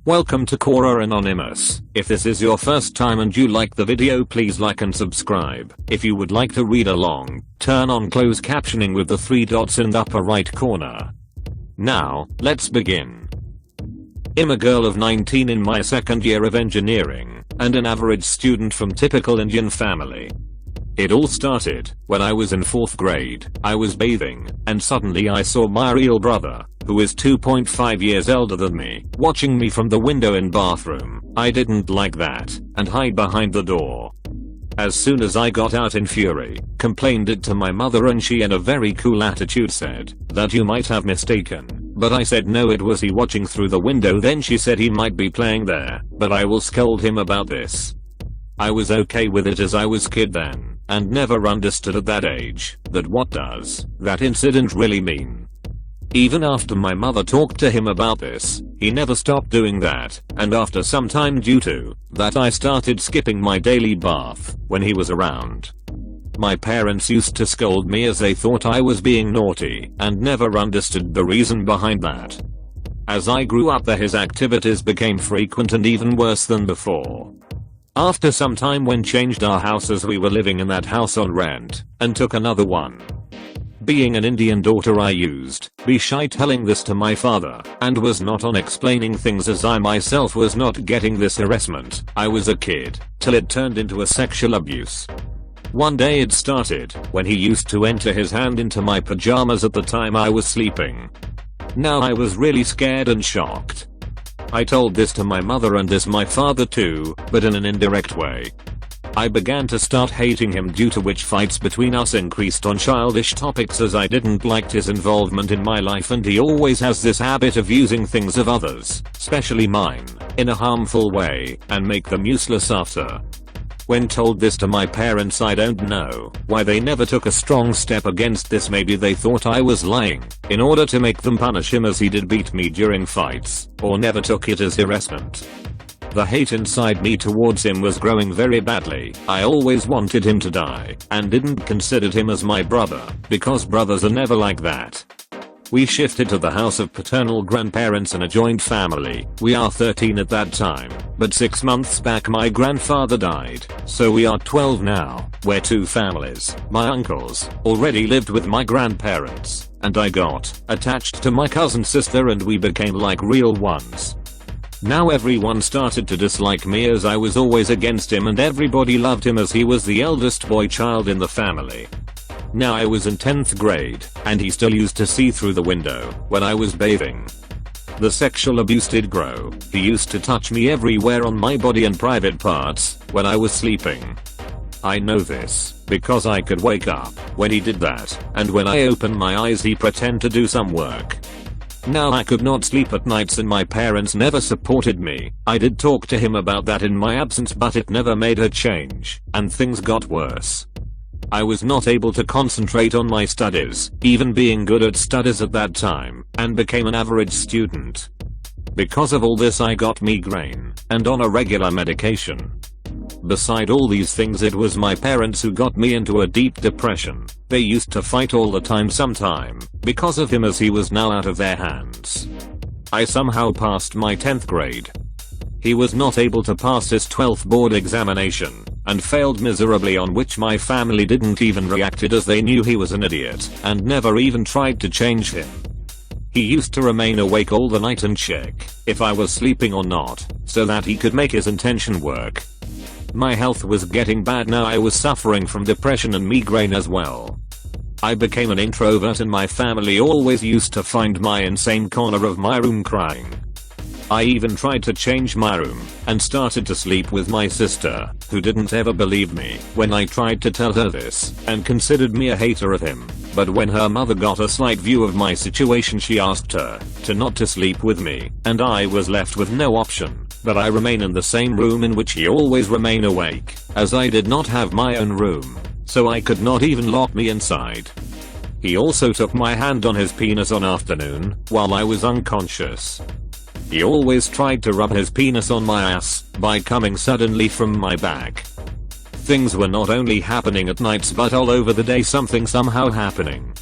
Welcome to Quora Anonymous. If this is your first time and you like the video, please like and subscribe. If you would like to read along, turn on closed captioning with the 3 dots in the upper right corner. Now, let's begin. I'm a girl of 19 in my second year of engineering, and an average student from typical Indian family. It all started when I was in 4th grade. I was bathing, and suddenly I saw my real brother, who is 2.5 years older than me, watching me from the window in bathroom. I didn't like that, and hid behind the door. As soon as I got out in fury, complained it to my mother, and she in a very cool attitude said that you might have mistaken. But I said no, it was he watching through the window. Then she said he might be playing there, but I will scold him about this. I was okay with it as I was kid then, and never understood at that age that what does that incident really mean. Even after my mother talked to him about this, he never stopped doing that, and after some time due to that I started skipping my daily bath when he was around. My parents used to scold me as they thought I was being naughty and never understood the reason behind that. As I grew up, his activities became frequent and even worse than before. After some time, when changed our house as we were living in that house on rent, and took another one. Being an Indian daughter, I used be shy telling this to my father, and was not on explaining things as I myself was not getting this harassment. I was a kid, till it turned into a sexual abuse. One day it started when he used to enter his hand into my pajamas at the time I was sleeping. Now I was really scared and shocked. I told this to my mother and this my father too, but in an indirect way. I began to start hating him, due to which fights between us increased on childish topics as I didn't like his involvement in my life, and he always has this habit of using things of others, especially mine, in a harmful way, and make them useless after. When told this to my parents, I don't know why they never took a strong step against this. Maybe they thought I was lying in order to make them punish him as he did beat me during fights, or never took it as harassment. The hate inside me towards him was growing very badly. I always wanted him to die, and didn't consider him as my brother, because brothers are never like that. We shifted to the house of paternal grandparents in a joint family. We are 13 at that time, but 6 months back my grandfather died, so we are 12 now. We're 2 families. My uncles already lived with my grandparents, and I got attached to my cousin's sister, and we became like real ones. Now everyone started to dislike me as I was always against him, and everybody loved him as he was the eldest boy child in the family. Now I was in 10th grade, and he still used to see through the window when I was bathing. The sexual abuse did grow. He used to touch me everywhere on my body and private parts when I was sleeping. I know this because I could wake up when he did that, and when I opened my eyes he pretended to do some work. Now I could not sleep at nights, and my parents never supported me. I did talk to him about that in my absence, but it never made a change, and things got worse. I was not able to concentrate on my studies, even being good at studies at that time, and became an average student. Because of all this I got migraine, and on a regular medication. Beside all these things, it was my parents who got me into a deep depression. They used to fight all the time sometime, because of him, as he was now out of their hands. I somehow passed my 10th grade. He was not able to pass his 12th board examination, and failed miserably, on which my family didn't even reacted as they knew he was an idiot, and never even tried to change him. He used to remain awake all the night and check if I was sleeping or not, so that he could make his intention work. My health was getting bad now. I was suffering from depression and migraine as well. I became an introvert, and my family always used to find my insane corner of my room crying. I even tried to change my room, and started to sleep with my sister, who didn't ever believe me when I tried to tell her this, and considered me a hater of him. But when her mother got a slight view of my situation, she asked her to not to sleep with me, and I was left with no option but I remain in the same room in which he always remained awake, as I did not have my own room, so I could not even lock me inside. He also took my hand on his penis on afternoon while I was unconscious. He always tried to rub his penis on my ass by coming suddenly from my back. Things were not only happening at nights but all over the day, something somehow happening.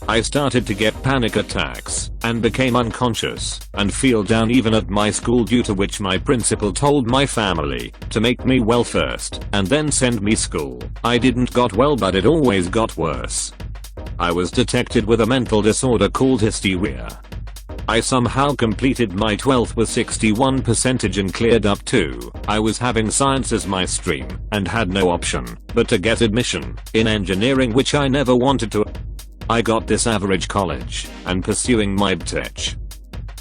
I started to get panic attacks and became unconscious and feel down even at my school, due to which my principal told my family to make me well first and then send me school. I didn't got well, but it always got worse. I was detected with a mental disorder called hysteria. I somehow completed my 12th with 61% and cleared up too. I was having science as my stream and had no option but to get admission in engineering, which I never wanted to. I got this average college and pursuing my BTech.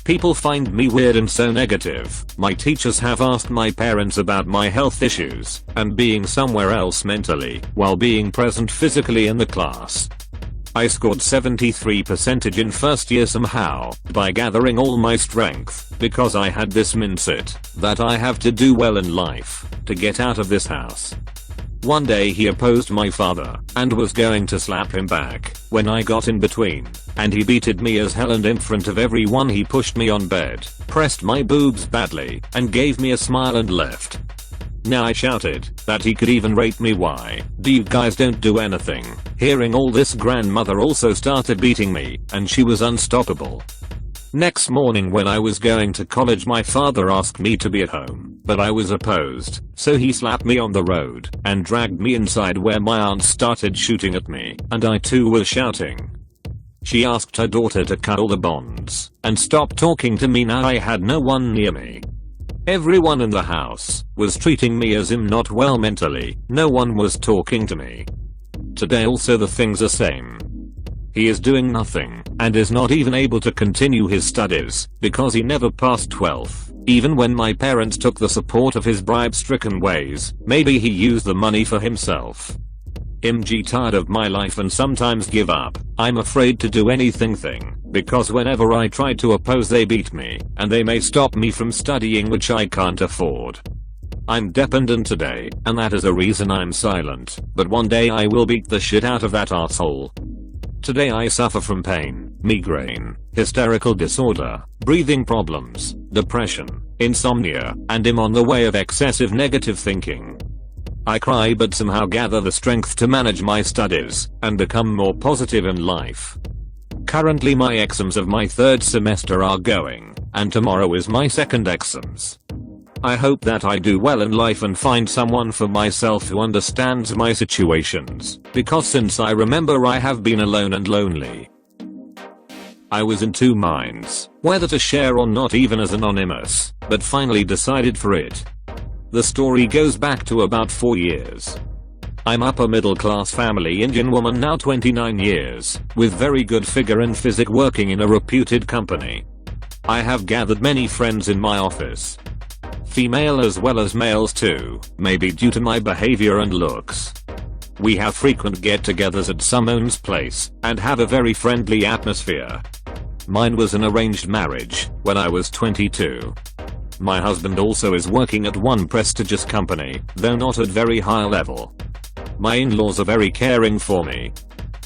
People find me weird and so negative. My teachers have asked my parents about my health issues and being somewhere else mentally while being present physically in the class. I scored 73% in first year somehow by gathering all my strength, because I had this mindset that I have to do well in life to get out of this house. One day he opposed my father and was going to slap him back when I got in between, and he beated me as hell, and in front of everyone he pushed me on bed, pressed my boobs badly, and gave me a smile and left. Now I shouted that he could even rape me. Why do you guys don't do anything? Hearing all this, grandmother also started beating me and she was unstoppable. Next morning when I was going to college, my father asked me to be at home, but I was opposed, so he slapped me on the road and dragged me inside, where my aunt started shooting at me and I too was shouting. She asked her daughter to cut all the bonds and stop talking to me. Now I had no one near me. Everyone in the house was treating me as I'm not well mentally. No one was talking to me. Today also the things are same. He is doing nothing and is not even able to continue his studies because he never passed 12th. Even when my parents took the support of his bribe-stricken ways, maybe he used the money for himself. MG tired of my life and sometimes give up. I'm afraid to do anything because whenever I try to oppose they beat me and they may stop me from studying, which I can't afford. I'm dependent today and that is a reason I'm silent, but one day I will beat the shit out of that asshole. Today I suffer from pain, migraine, hysterical disorder, breathing problems, depression, insomnia, and am on the way of excessive negative thinking. I cry but somehow gather the strength to manage my studies and become more positive in life. Currently my exams of my 3rd semester are going, and tomorrow is my 2nd exams. I hope that I do well in life and find someone for myself who understands my situations, because since I remember I have been alone and lonely. I was in two minds whether to share or not, even as anonymous, but finally decided for it. The story goes back to about 4 years. I'm upper middle class family Indian woman, now 29 years, with very good figure and physique, working in a reputed company. I have gathered many friends in my office. Female as well as males too, maybe due to my behavior and looks. We have frequent get-togethers at someone's place and have a very friendly atmosphere. Mine was an arranged marriage when I was 22. My husband also is working at one prestigious company, though not at very high level. My in-laws are very caring for me.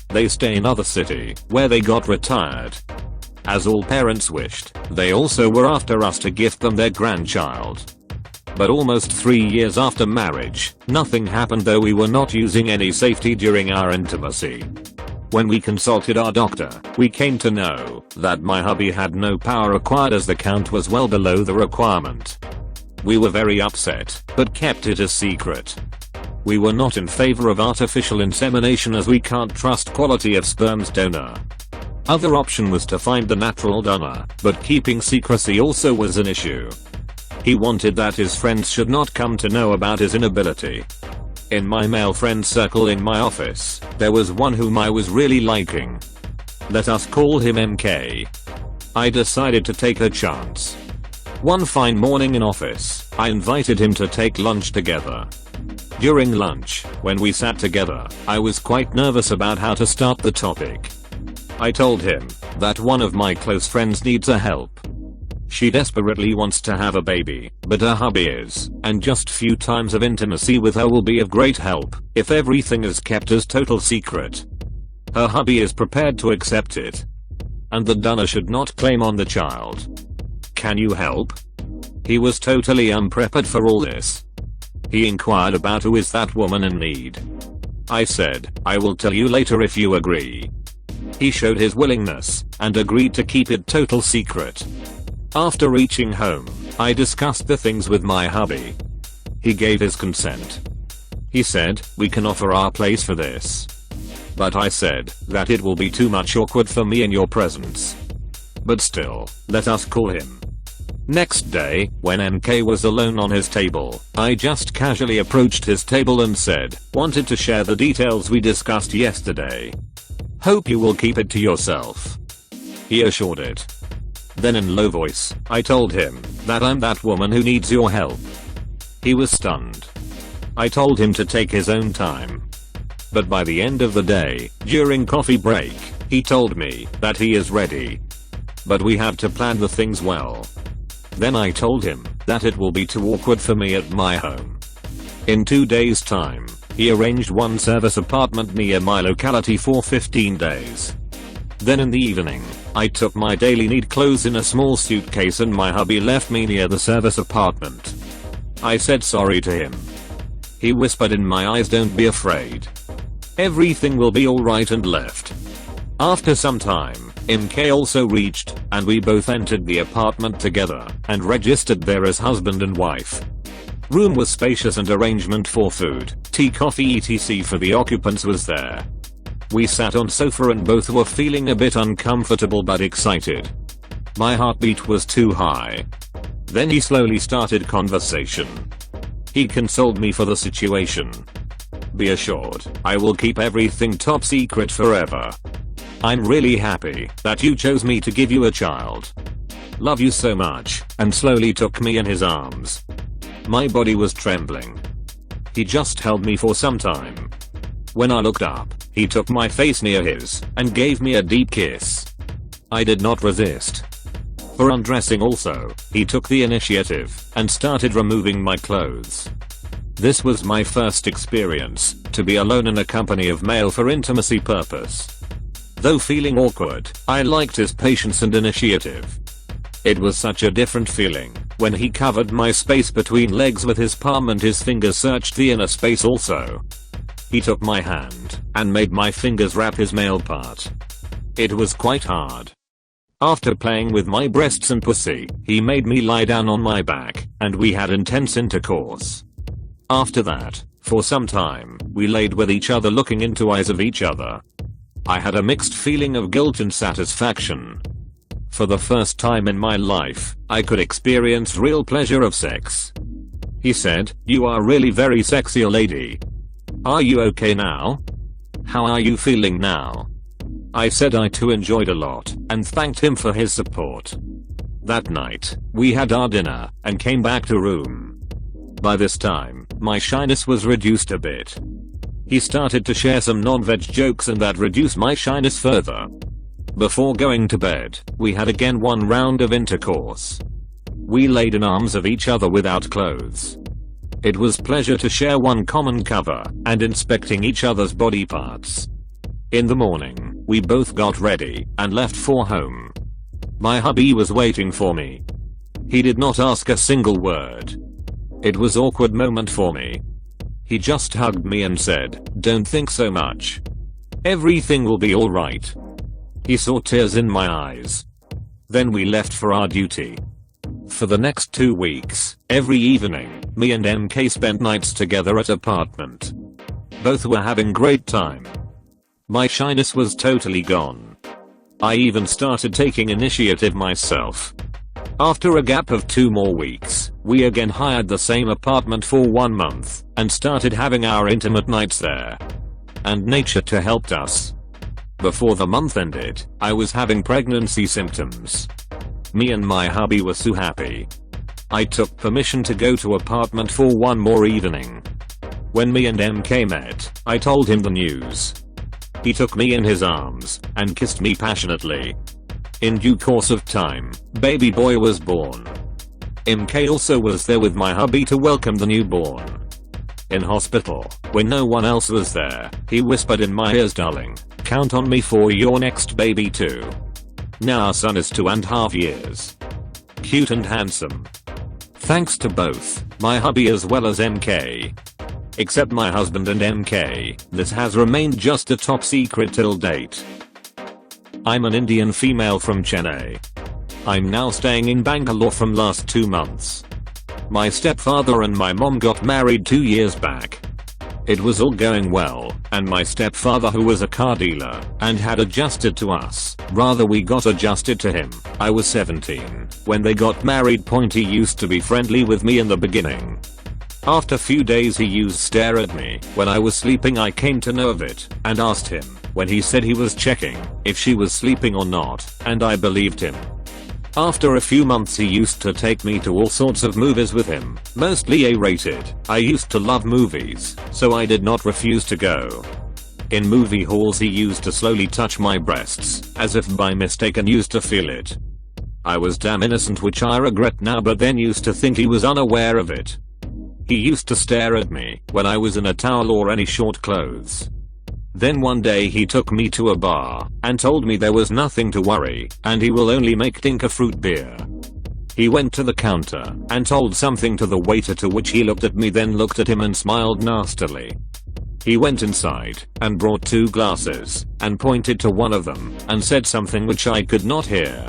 They stay in another city where they got retired. As all parents wished, they also were after us to gift them their grandchild. But almost 3 years after marriage, nothing happened, though we were not using any safety during our intimacy. When we consulted our doctor, we came to know that my hubby had no power acquired, as the count was well below the requirement. We were very upset, but kept it a secret. We were not in favor of artificial insemination, as we can't trust quality of sperm's donor. Other option was to find the natural donor, but keeping secrecy also was an issue. He wanted that his friends should not come to know about his inability. In my male friend circle in my office, there was one whom I was really liking. Let us call him MK. I decided to take a chance. One fine morning in office, I invited him to take lunch together. During lunch, when we sat together, I was quite nervous about how to start the topic. I told him that one of my close friends needs a help. She desperately wants to have a baby, but her hubby is, and just few times of intimacy with her will be of great help if everything is kept as total secret. Her hubby is prepared to accept it, and the donor should not claim on the child. Can you help? He was totally unprepared for all this. He inquired about who is that woman in need. I said, I will tell you later if you agree. He showed his willingness and agreed to keep it total secret. After reaching home, I discussed the things with my hubby. He gave his consent. He said, "We can offer our place for this." But I said that it will be too much awkward for me in your presence. But still, let us call him. Next day, when MK was alone on his table, I just casually approached his table and said, "Wanted to share the details we discussed yesterday. Hope you will keep it to yourself." He assured it. Then in low voice, I told him that I'm that woman who needs your help. He was stunned. I told him to take his own time. But by the end of the day, during coffee break, he told me that he is ready. But we have to plan the things well. Then I told him that it will be too awkward for me at my home. In 2 days' time, he arranged one service apartment near my locality for 15 days. Then in the evening, I took my daily need clothes in a small suitcase and my hubby left me near the service apartment. I said sorry to him. He whispered in my eyes, "Don't be afraid. Everything will be alright," and left. After some time, MK also reached, and we both entered the apartment together and registered there as husband and wife. Room was spacious and arrangement for food, tea, coffee etc. for the occupants was there. We sat on sofa and both were feeling a bit uncomfortable but excited. My heartbeat was too high. Then he slowly started conversation. He consoled me for the situation. "Be assured, I will keep everything top secret forever. I'm really happy that you chose me to give you a child. Love you so much," and slowly took me in his arms. My body was trembling. He just held me for some time. When I looked up, he took my face near his and gave me a deep kiss. I did not resist. For undressing also, he took the initiative and started removing my clothes. This was my first experience to be alone in a company of male for intimacy purpose. Though feeling awkward, I liked his patience and initiative. It was such a different feeling when he covered my space between legs with his palm and his fingers searched the inner space also. He took my hand and made my fingers wrap his male part. It was quite hard. After playing with my breasts and pussy, he made me lie down on my back, and we had intense intercourse. After that, for some time, we laid with each other looking into eyes of each other. I had a mixed feeling of guilt and satisfaction. For the first time in my life, I could experience real pleasure of sex. He said, "You are really very sexy, lady. Are you okay now? How are you feeling now?" I said I too enjoyed a lot, and thanked him for his support. That night, we had our dinner, and came back to room. By this time, my shyness was reduced a bit. He started to share some non-veg jokes and that reduced my shyness further. Before going to bed, we had again one round of intercourse. We laid in arms of each other without clothes. It was pleasure to share one common cover and inspecting each other's body parts. In the morning, we both got ready and left for home. My hubby was waiting for me. He did not ask a single word. It was an awkward moment for me. He just hugged me and said, "Don't think so much. Everything will be alright." He saw tears in my eyes. Then we left for our duty. For the next 2 weeks, every evening, me and MK spent nights together at apartment. Both were having great time. My shyness was totally gone. I even started taking initiative myself. After a gap of 2 more weeks, we again hired the same apartment for 1 month and started having our intimate nights there. And nature too helped us. Before the month ended, I was having pregnancy symptoms. Me and my hubby were so happy. I took permission to go to apartment for 1 more evening. When me and MK met, I told him the news. He took me in his arms and kissed me passionately. In due course of time, baby boy was born. MK also was there with my hubby to welcome the newborn. In hospital, when no one else was there, he whispered in my ears, "Darling, count on me for your next baby too." Now our son is 2.5 years. Cute and handsome. Thanks to both my hubby as well as MK. Except my husband and MK, this has remained just a top secret till date. I'm an Indian female from Chennai. I'm now staying in Bangalore from last 2 months. My stepfather and my mom got married 2 years back. It was all going well, and my stepfather, who was a car dealer and had adjusted to us, rather we got adjusted to him. I was 17 when they got married. He used to be friendly with me in the beginning. After few days he used to stare at me when I was sleeping. I came to know of it and asked him when he said he was checking if she was sleeping or not, and I believed him. After a few months he used to take me to all sorts of movies with him, mostly A-rated. I used to love movies, so I did not refuse to go. In movie halls he used to slowly touch my breasts, as if by mistake, and used to feel it. I was damn innocent, which I regret now, but then used to think he was unaware of it. He used to stare at me when I was in a towel or any short clothes. Then one day he took me to a bar and told me there was nothing to worry and he will only make Tinker fruit beer. He went to the counter and told something to the waiter, to which he looked at me, then looked at him and smiled nastily. He went inside and brought 2 glasses and pointed to one of them and said something which I could not hear.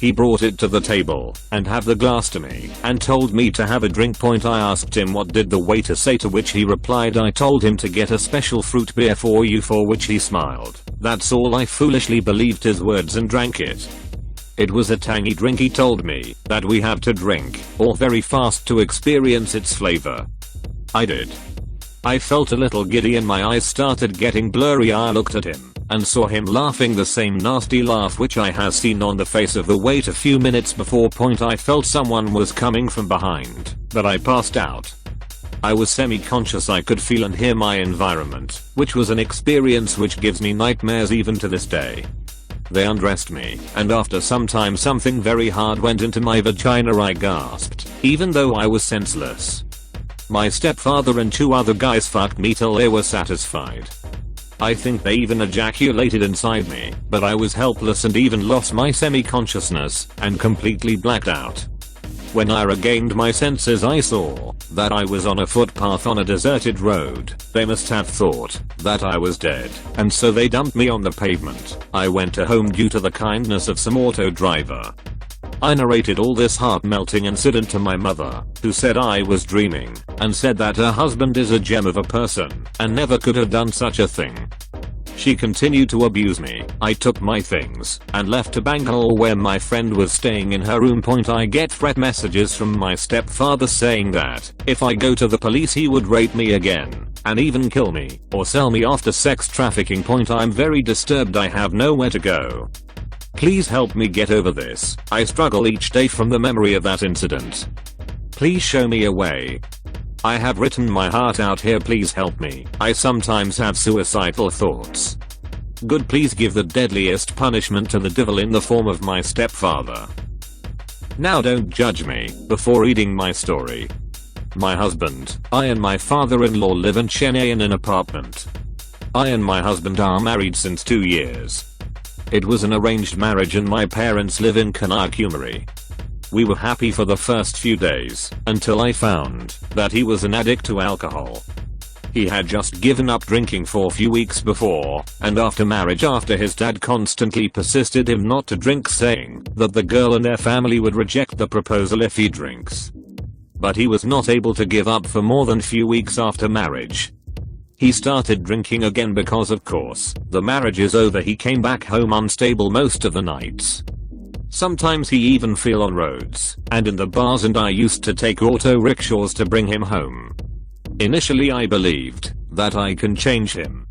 He brought it to the table and have the glass to me and told me to have a drink. I asked him what did the waiter say, to which he replied, I told him to get a special fruit beer for you, for which he smiled. That's all. I foolishly believed his words and drank it. It was a tangy drink. He told me that we have to drink or very fast to experience its flavor. I did. I felt a little giddy and my eyes started getting blurry. I looked at him and saw him laughing the same nasty laugh which I had seen on the face of the waiter a few minutes before. I felt someone was coming from behind, but I passed out. I was semi-conscious. I could feel and hear my environment, which was an experience which gives me nightmares even to this day. They undressed me, and after some time something very hard went into my vagina. I gasped, even though I was senseless. My stepfather and 2 other guys fucked me till they were satisfied. I think they even ejaculated inside me, but I was helpless and even lost my semi-consciousness and completely blacked out. When I regained my senses, I saw that I was on a footpath on a deserted road. They must have thought that I was dead, and so they dumped me on the pavement. I went home due to the kindness of some auto driver. I narrated all this heart-melting incident to my mother, who said I was dreaming, and said that her husband is a gem of a person and never could have done such a thing. She continued to abuse me. I took my things and left to Bangalore, where my friend was staying in her room. I get threat messages from my stepfather saying that if I go to the police he would rape me again and even kill me or sell me off to sex trafficking. I'm very disturbed. I have nowhere to go. Please help me get over this. I struggle each day from the memory of that incident. Please show me a way. I have written my heart out here. Please help me. I sometimes have suicidal thoughts. Good, please give the deadliest punishment to the devil in the form of my stepfather. Now don't judge me before reading my story. My husband, I and my father-in-law live in Chennai in an apartment. I and my husband are married since 2 years. It was an arranged marriage and my parents live in Kanyakumari. We were happy for the first few days until I found that he was an addict to alcohol. He had just given up drinking for a few weeks before, and after marriage, after his dad constantly persisted him not to drink, saying that the girl and their family would reject the proposal if he drinks. But he was not able to give up for more than few weeks after marriage. He started drinking again because, of course, the marriage is over. He came back home unstable most of the nights. Sometimes he even fell on roads and in the bars, and I used to take auto rickshaws to bring him home. Initially I believed that I can change him.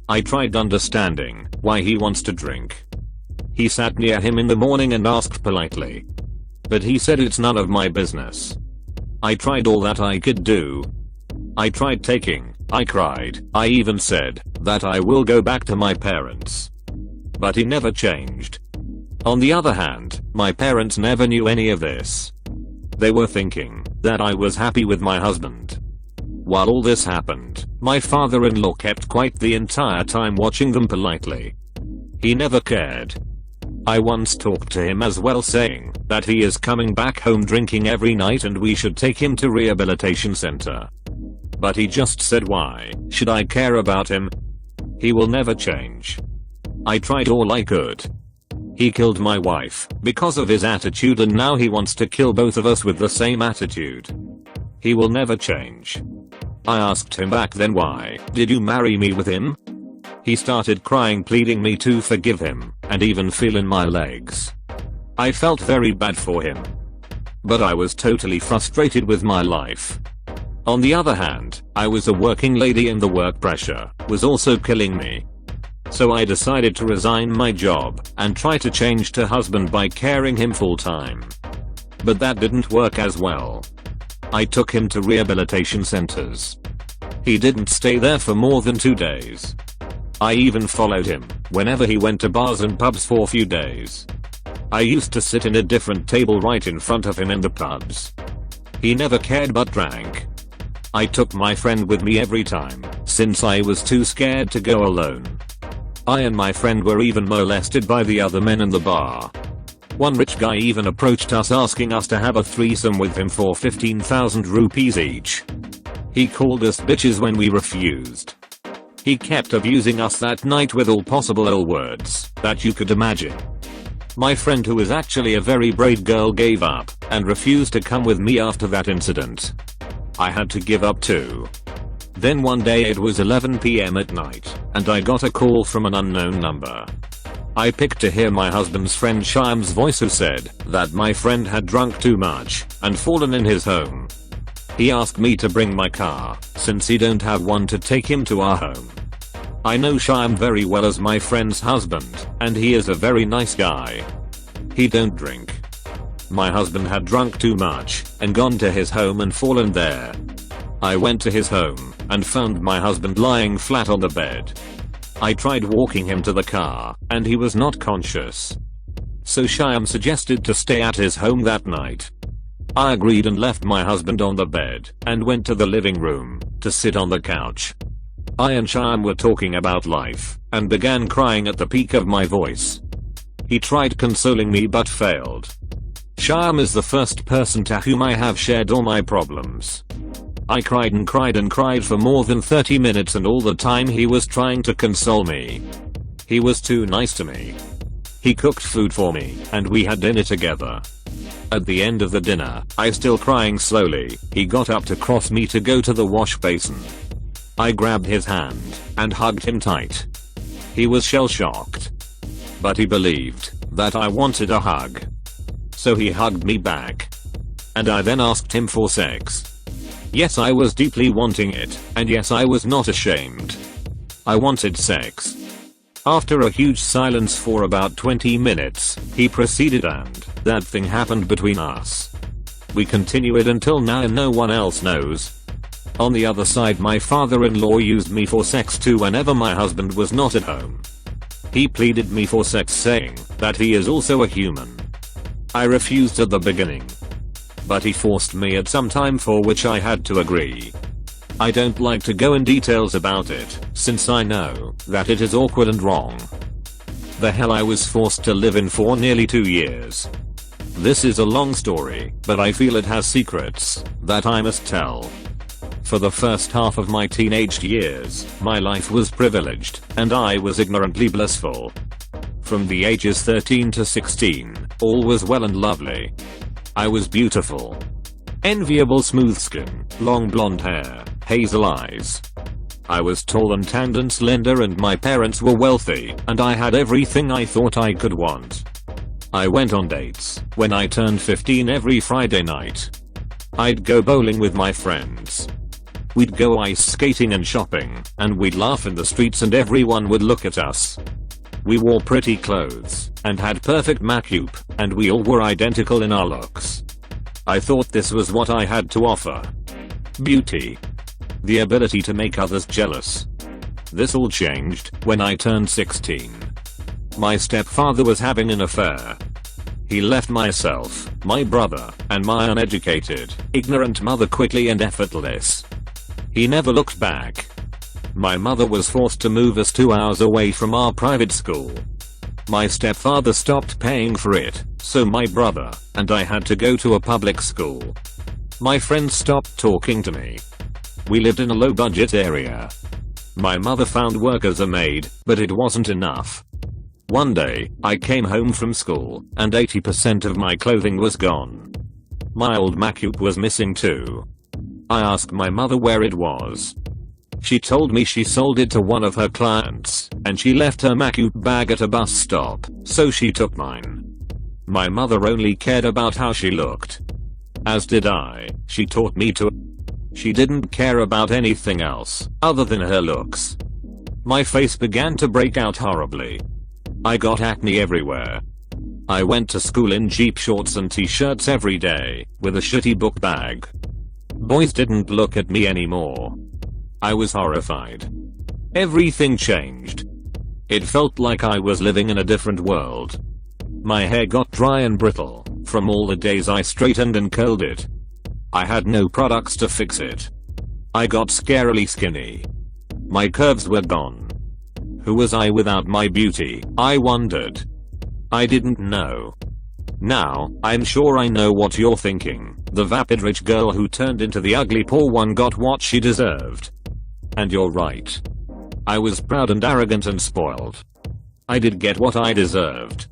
I tried understanding why he wants to drink. He sat near him in the morning and asked politely. But he said it's none of my business. I tried all that I could do. I tried taking, I cried, I even said that I will go back to my parents. But he never changed. On the other hand, my parents never knew any of this. They were thinking that I was happy with my husband. While all this happened, my father-in-law kept quiet the entire time, watching them politely. He never cared. I once talked to him as well, saying that he is coming back home drinking every night and we should take him to rehabilitation center. But he just said, why should I care about him? He will never change. I tried all I could He killed my wife because of his attitude, and now he wants to kill both of us with the same attitude. He will never change. I asked him back then, why did you marry me with him? He started crying, pleading me to forgive him, and even feeling my legs. I felt very bad for him. But I was totally frustrated with my life. On the other hand, I was a working lady and the work pressure was also killing me. So I decided to resign my job and try to change to husband by caring him full time. But that didn't work as well. I took him to rehabilitation centers. He didn't stay there for more than 2 days. I even followed him whenever he went to bars and pubs for a few days. I used to sit in a different table right in front of him in the pubs. He never cared but drank. I took my friend with me every time, since I was too scared to go alone. I and my friend were even molested by the other men in the bar. One rich guy even approached us asking us to have a threesome with him for 15,000 rupees each. He called us bitches when we refused. He kept abusing us that night with all possible ill words that you could imagine. My friend, who is actually a very brave girl, gave up and refused to come with me after that incident. I had to give up too. Then one day it was 11 PM at night, and I got a call from an unknown number. I picked to hear my husband's friend Shyam's voice, who said that my friend had drunk too much and fallen in his home. He asked me to bring my car, since he don't have one to take him to our home. I know Shyam very well as my friend's husband, and he is a very nice guy. He don't drink. My husband had drunk too much and gone to his home and fallen there. I went to his home and found my husband lying flat on the bed. I tried walking him to the car and he was not conscious. So Shyam suggested to stay at his home that night. I agreed and left my husband on the bed and went to the living room to sit on the couch. I and Shyam were talking about life and began crying at the peak of my voice. He tried consoling me but failed. Shyam is the first person to whom I have shared all my problems. I cried and cried and cried for more than 30 minutes, and all the time he was trying to console me. He was too nice to me. He cooked food for me and we had dinner together. At the end of the dinner, I still crying slowly, he got up to cross me to go to the wash basin. I grabbed his hand and hugged him tight. He was shell-shocked. But he believed that I wanted a hug. So he hugged me back. And I then asked him for sex. Yes, I was deeply wanting it, and yes, I was not ashamed. I wanted sex. After a huge silence for about 20 minutes, he proceeded, and that thing happened between us. We continue it until now and no one else knows. On the other side, my father-in-law used me for sex too whenever my husband was not at home. He pleaded me for sex, saying that he is also a human. I refused at the beginning, but he forced me at some time, for which I had to agree. I don't like to go in details about it, since I know that it is awkward and wrong. The hell I was forced to live in for nearly 2 years. This is a long story, but I feel it has secrets that I must tell. For the first half of my teenage years, my life was privileged, and I was ignorantly blissful. From the ages 13 to 16, all was well and lovely. I was beautiful. Enviable smooth skin, long blonde hair, hazel eyes. I was tall and tanned and slender, and my parents were wealthy, and I had everything I thought I could want. I went on dates when I turned 15 every Friday night. I'd go bowling with my friends. We'd go ice skating and shopping, and we'd laugh in the streets and everyone would look at us. We wore pretty clothes and had perfect makeup, and we all were identical in our looks. I thought this was what I had to offer. Beauty. The ability to make others jealous. This all changed when I turned 16. My stepfather was having an affair. He left myself, my brother, and my uneducated, ignorant mother quickly and effortless. He never looked back. My mother was forced to move us 2 hours away from our private school. My stepfather stopped paying for it, so my brother and I had to go to a public school. My friends stopped talking to me. We lived in a low-budget area. My mother found work as a maid, but it wasn't enough. One day, I came home from school, and 80% of my clothing was gone. My old MacBook was missing too. I asked my mother where it was. She told me she sold it to one of her clients, and she left her MacBook bag at a bus stop, so she took mine. My mother only cared about how she looked. As did I. She taught me to. She didn't care about anything else, other than her looks. My face began to break out horribly. I got acne everywhere. I went to school in jeep shorts and t-shirts every day, with a shitty book bag. Boys didn't look at me anymore. I was horrified. Everything changed. It felt like I was living in a different world. My hair got dry and brittle, from all the days I straightened and curled it. I had no products to fix it. I got scarily skinny. My curves were gone. Who was I without my beauty, I wondered. I didn't know. Now, I'm sure I know what you're thinking. The vapid rich girl who turned into the ugly poor one got what she deserved. And you're right. I was proud and arrogant and spoiled. I did get what I deserved.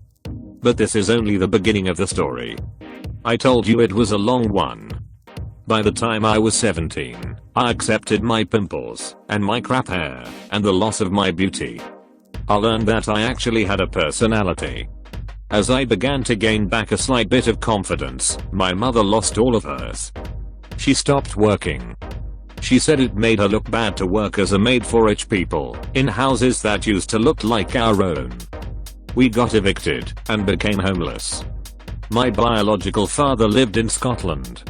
But this is only the beginning of the story. I told you it was a long one. By the time I was 17, I accepted my pimples, and my crap hair, and the loss of my beauty. I learned that I actually had a personality. As I began to gain back a slight bit of confidence, my mother lost all of hers. She stopped working. She said it made her look bad to work as a maid for rich people, in houses that used to look like our own. We got evicted, and became homeless. My biological father lived in Scotland.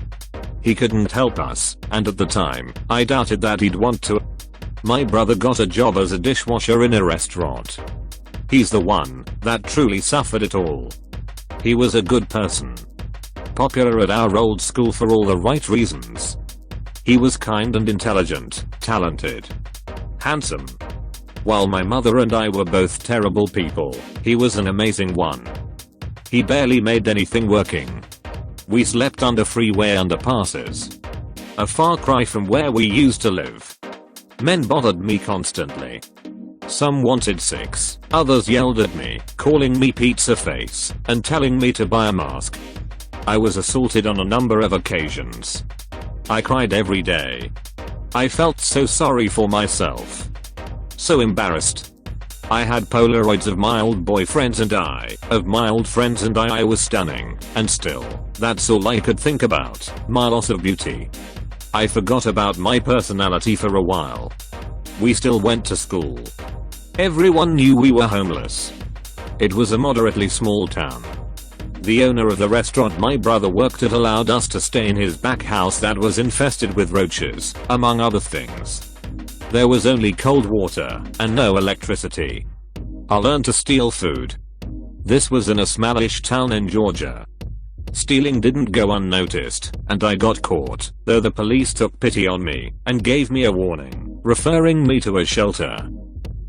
He couldn't help us, and at the time, I doubted that he'd want to. My brother got a job as a dishwasher in a restaurant. He's the one that truly suffered it all. He was a good person. Popular at our old school for all the right reasons. He was kind and intelligent, talented, handsome. While my mother and I were both terrible people, he was an amazing one. He barely made anything working. We slept under freeway underpasses. A far cry from where we used to live. Men bothered me constantly. Some wanted sex, others yelled at me, calling me pizza face, and telling me to buy a mask. I was assaulted on a number of occasions. I cried every day. I felt so sorry for myself. So embarrassed. I had Polaroids of my old boyfriends and of my old friends, and I was stunning, and still, that's all I could think about, my loss of beauty. I forgot about my personality for a while. We still went to school. Everyone knew we were homeless. It was a moderately small town. The owner of the restaurant my brother worked at allowed us to stay in his back house that was infested with roaches, among other things. There was only cold water, and no electricity. I learned to steal food. This was in a smallish town in Georgia. Stealing didn't go unnoticed, and I got caught, though the police took pity on me, and gave me a warning, referring me to a shelter.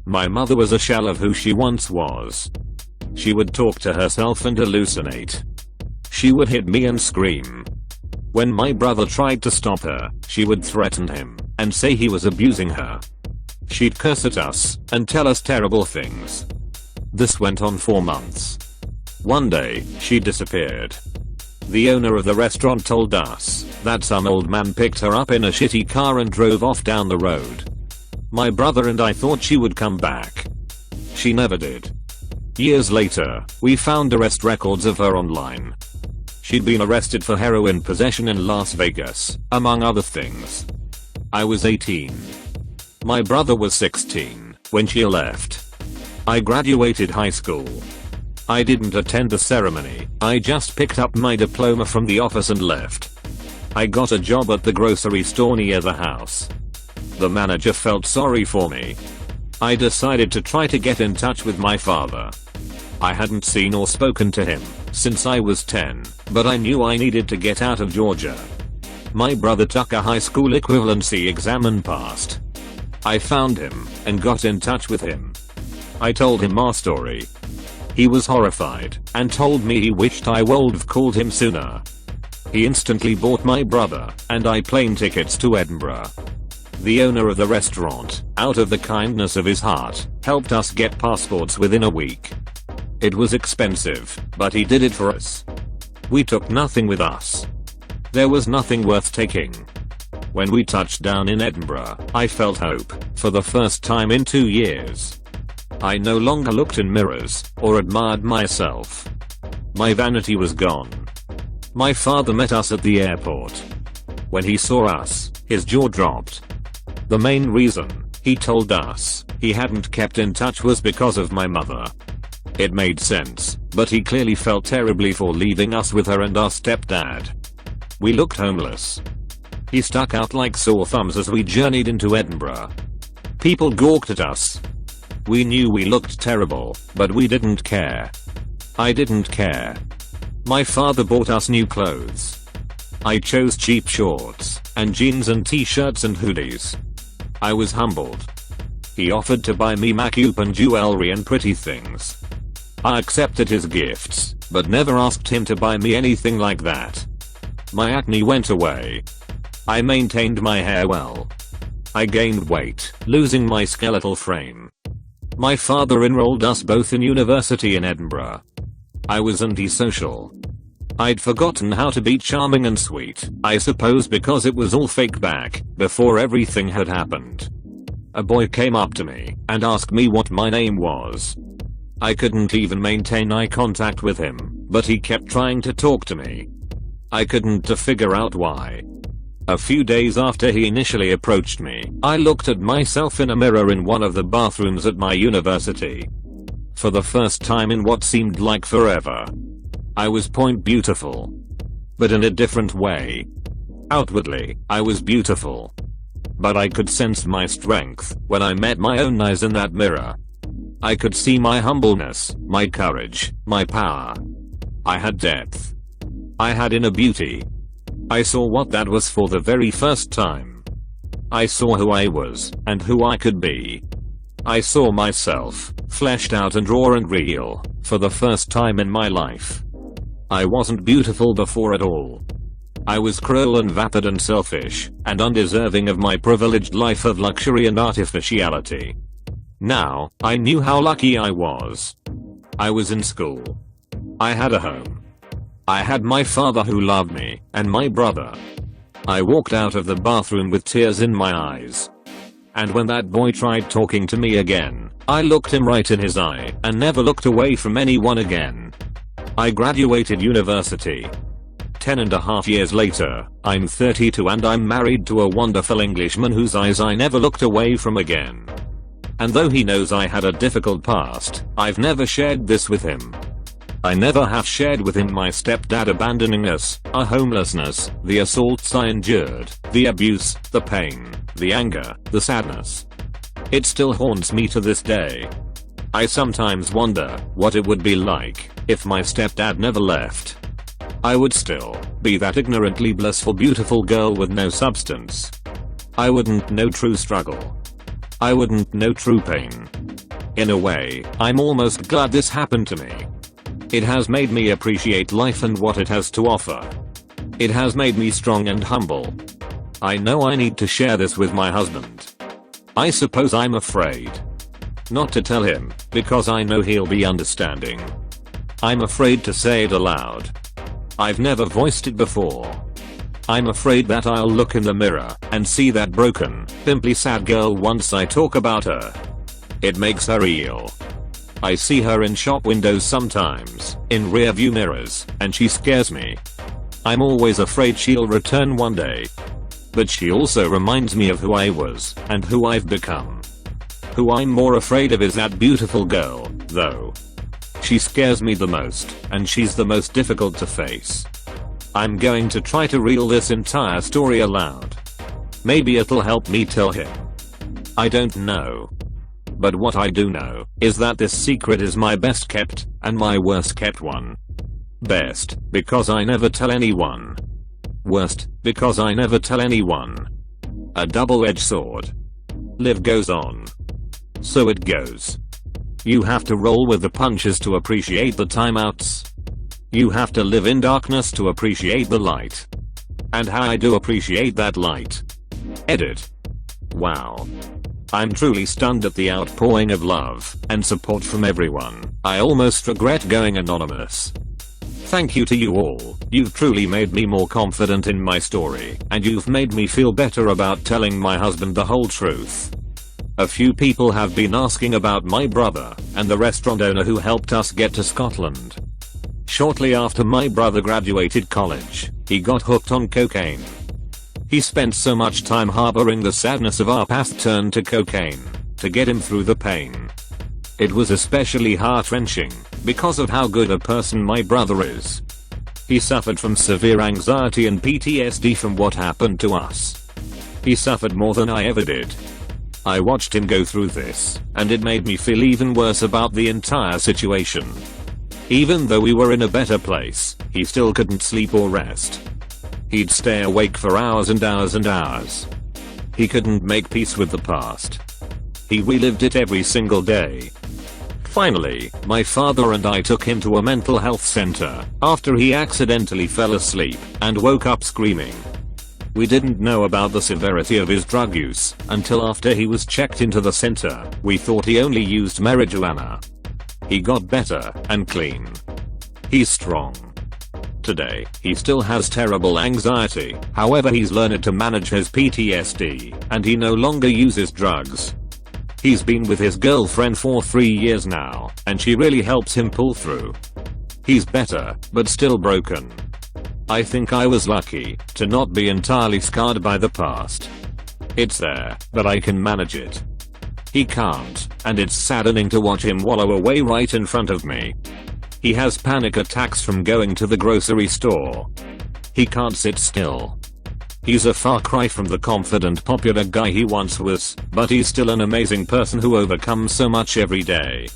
My mother was a shell of who she once was. She would talk to herself and hallucinate. She would hit me and scream. When my brother tried to stop her, she would threaten him, and say he was abusing her. She'd curse at us, and tell us terrible things. This went on for months. One day, she disappeared. The owner of the restaurant told us that some old man picked her up in a shitty car and drove off down the road. My brother and I thought she would come back. She never did. Years later, we found arrest records of her online. She'd been arrested for heroin possession in Las Vegas, among other things. I was 18. My brother was 16 when she left. I graduated high school. I didn't attend the ceremony, I just picked up my diploma from the office and left. I got a job at the grocery store near the house. The manager felt sorry for me. I decided to try to get in touch with my father. I hadn't seen or spoken to him since I was 10, but I knew I needed to get out of Georgia. My brother took a high school equivalency exam and passed. I found him and got in touch with him. I told him our story. He was horrified and told me he wished I would have called him sooner. He instantly bought my brother and I plane tickets to Edinburgh. The owner of the restaurant, out of the kindness of his heart, helped us get passports within a week. It was expensive, but he did it for us. We took nothing with us. There was nothing worth taking. When we touched down in Edinburgh, I felt hope, for the first time in 2 years. I no longer looked in mirrors, or admired myself. My vanity was gone. My father met us at the airport. When he saw us, his jaw dropped. The main reason, he told us, he hadn't kept in touch was because of my mother. It made sense, but he clearly felt terribly for leaving us with her and our stepdad. We looked homeless. He stuck out like sore thumbs as we journeyed into Edinburgh. People gawked at us. We knew we looked terrible, but we didn't care. I didn't care. My father bought us new clothes. I chose cheap shorts, and jeans and t-shirts and hoodies. I was humbled. He offered to buy me makeup and jewelry and pretty things. I accepted his gifts, but never asked him to buy me anything like that. My acne went away. I maintained my hair well. I gained weight, losing my skeletal frame. My father enrolled us both in university in Edinburgh. I was antisocial. I'd forgotten how to be charming and sweet, I suppose because it was all fake back before everything had happened. A boy came up to me and asked me what my name was. I couldn't even maintain eye contact with him, but he kept trying to talk to me. I couldn't figure out why. A few days after he initially approached me, I looked at myself in a mirror in one of the bathrooms at my university. For the first time in what seemed like forever. I was point beautiful. But in a different way. Outwardly, I was beautiful. But I could sense my strength when I met my own eyes in that mirror. I could see my humbleness, my courage, my power. I had depth. I had inner beauty. I saw what that was for the very first time. I saw who I was, and who I could be. I saw myself, fleshed out and raw and real, for the first time in my life. I wasn't beautiful before at all. I was cruel and vapid and selfish, and undeserving of my privileged life of luxury and artificiality. Now, I knew how lucky I was. I was in school. I had a home. I had my father who loved me, and my brother. I walked out of the bathroom with tears in my eyes. And when that boy tried talking to me again, I looked him right in his eye and never looked away from anyone again. I graduated university. 10.5 years later, I'm 32 and I'm married to a wonderful Englishman whose eyes I never looked away from again. And though he knows I had a difficult past, I've never shared this with him. I never have shared with him my stepdad abandoning us, our homelessness, the assaults I endured, the abuse, the pain, the anger, the sadness. It still haunts me to this day. I sometimes wonder what it would be like if my stepdad never left. I would still be that ignorantly blissful beautiful girl with no substance. I wouldn't know true struggle. I wouldn't know true pain. In a way, I'm almost glad this happened to me. It has made me appreciate life and what it has to offer. It has made me strong and humble. I know I need to share this with my husband. I suppose I'm afraid. Not to tell him, because I know he'll be understanding. I'm afraid to say it aloud. I've never voiced it before. I'm afraid that I'll look in the mirror and see that broken, pimply sad girl once I talk about her. It makes her real. I see her in shop windows sometimes, in rearview mirrors, and she scares me. I'm always afraid she'll return one day. But she also reminds me of who I was, and who I've become. Who I'm more afraid of is that beautiful girl, though. She scares me the most, and she's the most difficult to face. I'm going to try to reel this entire story aloud. Maybe it'll help me tell him. I don't know. But what I do know is that this secret is my best kept and my worst kept one. Best, because I never tell anyone. Worst, because I never tell anyone. A double-edged sword. Life goes on. So it goes. You have to roll with the punches to appreciate the timeouts. You have to live in darkness to appreciate the light. And how I do appreciate that light. Edit. Wow. I'm truly stunned at the outpouring of love and support from everyone. I almost regret going anonymous. Thank you to you all. You've truly made me more confident in my story, and you've made me feel better about telling my husband the whole truth. A few people have been asking about my brother and the restaurant owner who helped us get to Scotland. Shortly after my brother graduated college, he got hooked on cocaine. He spent so much time harboring the sadness of our past turned to cocaine to get him through the pain. It was especially heart-wrenching because of how good a person my brother is. He suffered from severe anxiety and PTSD from what happened to us. He suffered more than I ever did. I watched him go through this, and it made me feel even worse about the entire situation. Even though we were in a better place, he still couldn't sleep or rest. He'd stay awake for hours and hours and hours. He couldn't make peace with the past. He relived it every single day. Finally, my father and I took him to a mental health center after he accidentally fell asleep and woke up screaming. We didn't know about the severity of his drug use until after he was checked into the center. We thought he only used marijuana. He got better and clean. He's strong. Today, he still has terrible anxiety, however he's learned to manage his PTSD, and he no longer uses drugs. He's been with his girlfriend for 3 years now, and she really helps him pull through. He's better, but still broken. I think I was lucky to not be entirely scarred by the past. It's there, but I can manage it. He can't, and it's saddening to watch him wallow away right in front of me. He has panic attacks from going to the grocery store. He can't sit still. He's a far cry from the confident popular guy he once was, but he's still an amazing person who overcomes so much every day.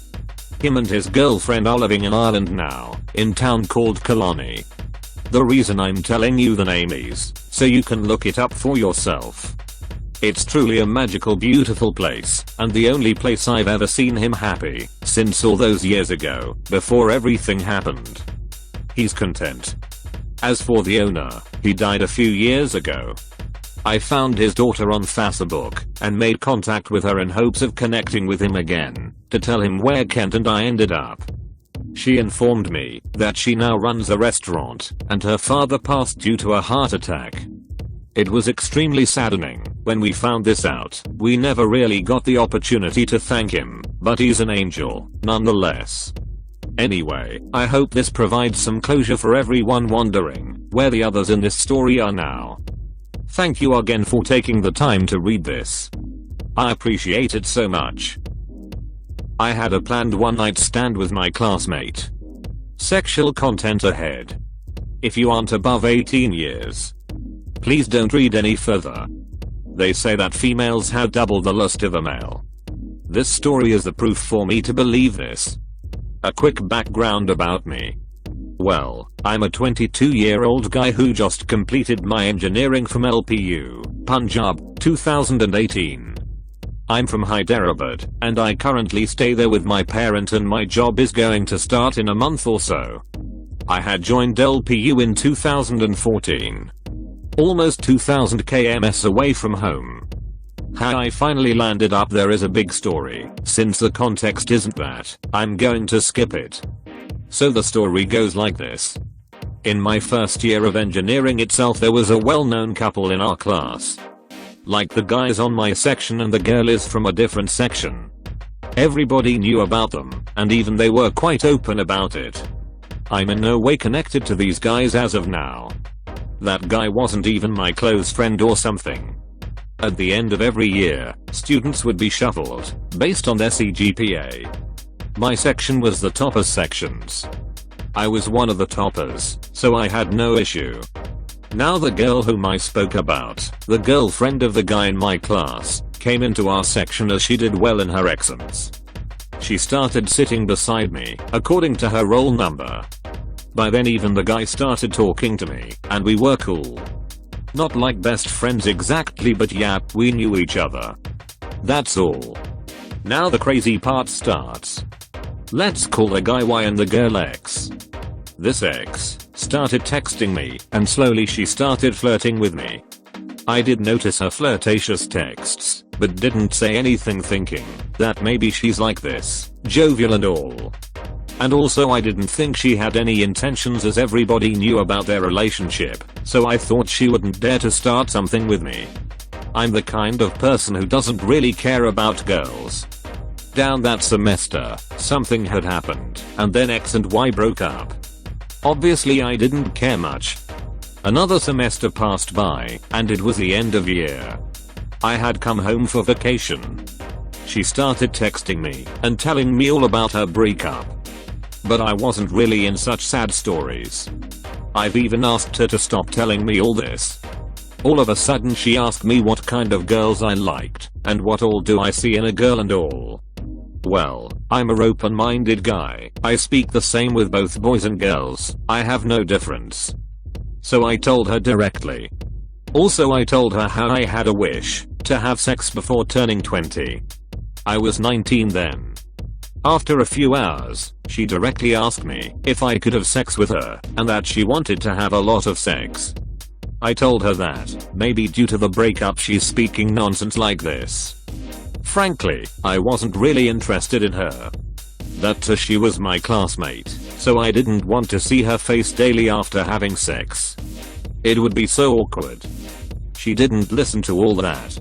Him and his girlfriend are living in Ireland now, in town called Killarney. The reason I'm telling you the name is so you can look it up for yourself. It's truly a magical, beautiful place, and the only place I've ever seen him happy since all those years ago, before everything happened. He's content. As for the owner, he died a few years ago. I found his daughter on Facebook and made contact with her in hopes of connecting with him again to tell him where Kent and I ended up. She informed me that she now runs a restaurant and her father passed due to a heart attack. It was extremely saddening when we found this out. We never really got the opportunity to thank him, but he's an angel, nonetheless. Anyway, I hope this provides some closure for everyone wondering where the others in this story are now. Thank you again for taking the time to read this. I appreciate it so much. I had a planned one-night stand with my classmate. Sexual content ahead. If you aren't above 18 years, please don't read any further. They say that females have double the lust of a male. This story is the proof for me to believe this. A quick background about me. Well, I'm a 22-year-old guy who just completed my engineering from LPU, Punjab, 2018. I'm from Hyderabad, and I currently stay there with my parent, and my job is going to start in a month or so. I had joined LPU in 2014. Almost 2000 kms away from home. How I finally landed up there is a big story. Since the context isn't that, I'm going to skip it. So the story goes like this. In my first year of engineering itself, there was a well-known couple in our class. Like the guys on my section, and the girl is from a different section. Everybody knew about them, and even they were quite open about it. I'm in no way connected to these guys as of now. That guy wasn't even my close friend or something. At the end of every year, students would be shuffled based on their CGPA. My section was the topper sections. I was one of the toppers, so I had no issue. Now the girl whom I spoke about, the girlfriend of the guy in my class, came into our section as she did well in her exams. She started sitting beside me, according to her roll number. By then even the guy started talking to me, and we were cool. Not like best friends exactly, but yeah, we knew each other. That's all. Now the crazy part starts. Let's call the guy Y and the girl X. This X started texting me, and slowly she started flirting with me. I did notice her flirtatious texts, but didn't say anything, thinking that maybe she's like this, jovial and all. And also I didn't think she had any intentions, as everybody knew about their relationship, so I thought she wouldn't dare to start something with me. I'm the kind of person who doesn't really care about girls. Down that semester, something had happened, and then X and Y broke up. Obviously I didn't care much. Another semester passed by, and it was the end of year. I had come home for vacation. She started texting me and telling me all about her breakup. But I wasn't really in such sad stories. I've even asked her to stop telling me all this. All of a sudden she asked me what kind of girls I liked, and what all do I see in a girl and all. Well, I'm a open-minded guy. I speak the same with both boys and girls. I have no difference. So I told her directly. Also I told her how I had a wish to have sex before turning 20. I was 19 then. After a few hours, she directly asked me if I could have sex with her, and that she wanted to have a lot of sex. I told her that, maybe due to the breakup, she's speaking nonsense like this. Frankly, I wasn't really interested in her. That she was my classmate, so I didn't want to see her face daily after having sex. It would be so awkward. She didn't listen to all that.